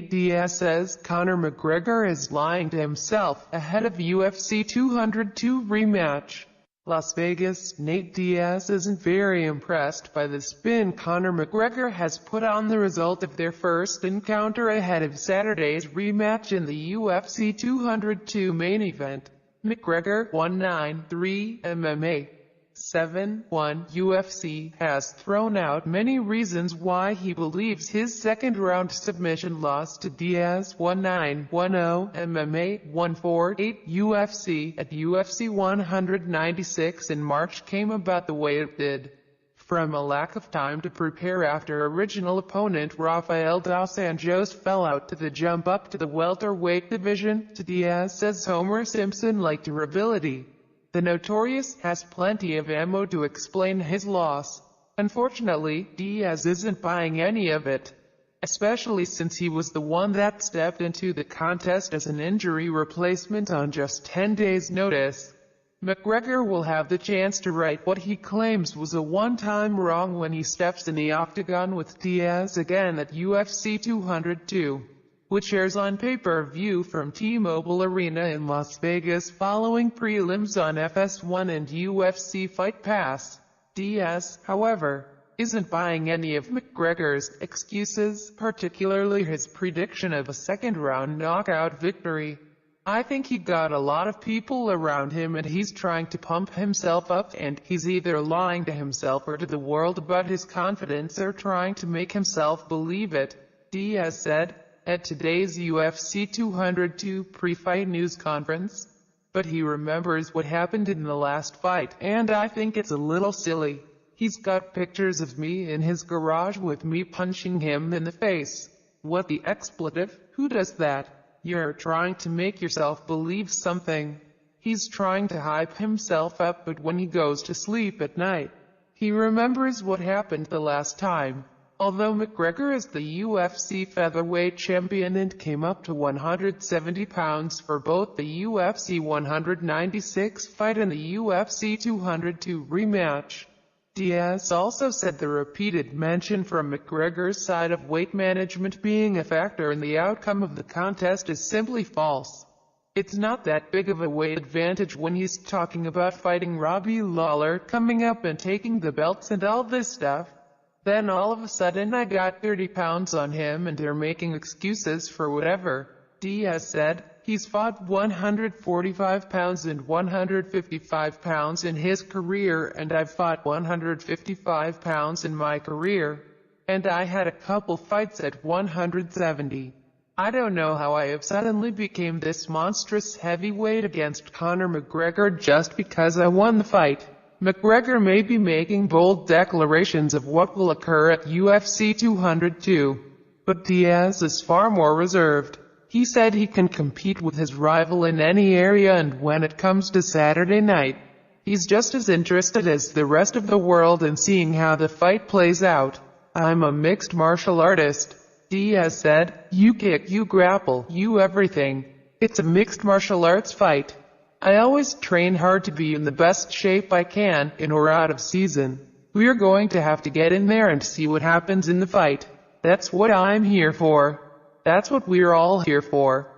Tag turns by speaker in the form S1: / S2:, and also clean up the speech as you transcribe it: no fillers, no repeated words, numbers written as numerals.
S1: Diaz says Conor McGregor is lying to himself ahead of UFC 202 rematch. Las Vegas. Nate Diaz isn't very impressed by the spin Conor McGregor has put on the result of their first encounter ahead of Saturday's rematch in the UFC 202 main event. McGregor, 193, MMA. 7-1 UFC has thrown out many reasons why he believes his second-round submission loss to Diaz 1910 MMA 148 UFC at UFC 196 in March came about the way it did. From a lack of time to prepare after original opponent Rafael dos Anjos fell out to the jump up to the welterweight division, to Diaz's Homer Simpson-like durability. The Notorious has plenty of ammo to explain his loss. Unfortunately, Diaz isn't buying any of it, especially since he was the one that stepped into the contest as an injury replacement on just 10 days' notice. McGregor will have the chance to right what he claims was a one-time wrong when he steps in the octagon with Diaz again at UFC 202. Which airs on pay-per-view from T-Mobile Arena in Las Vegas following prelims on FS1 and UFC Fight Pass. Diaz, however, isn't buying any of McGregor's excuses, particularly his prediction of a second-round knockout victory. I think he got a lot of people around him and he's trying to pump himself up, and he's either lying to himself or to the world about his confidence or trying to make himself believe it, Diaz said at today's UFC 202 pre-fight news conference. But he remembers what happened in the last fight, and I think it's a little silly. He's got pictures of me in his garage with me punching him in the face. What the expletive? Who does that? You're trying to make yourself believe something. He's trying to hype himself up, but when he goes to sleep at night, he remembers what happened the last time. Although McGregor is the UFC featherweight champion and came up to 170 pounds for both the UFC 196 fight and the UFC 202 rematch, Diaz also said the repeated mention from McGregor's side of weight management being a factor in the outcome of the contest is simply false. It's not that big of a weight advantage when he's talking about fighting Robbie Lawler coming up and taking the belts and all this stuff. Then all of a sudden I got 30 pounds on him and they're making excuses for whatever, Diaz said. He's fought 145 pounds and 155 pounds in his career, and I've fought 155 pounds in my career. And I had a couple fights at 170. I don't know how I have suddenly became this monstrous heavyweight against Conor McGregor just because I won the fight. McGregor may be making bold declarations of what will occur at UFC 202, but Diaz is far more reserved. He said he can compete with his rival in any area, and when it comes to Saturday night, he's just as interested as the rest of the world in seeing how the fight plays out. I'm a mixed martial artist, Diaz said. You kick, you grapple, you everything. It's a mixed martial arts fight. I always train hard to be in the best shape I can, in or out of season. We're going to have to get in there and see what happens in the fight. That's what I'm here for. That's what we're all here for.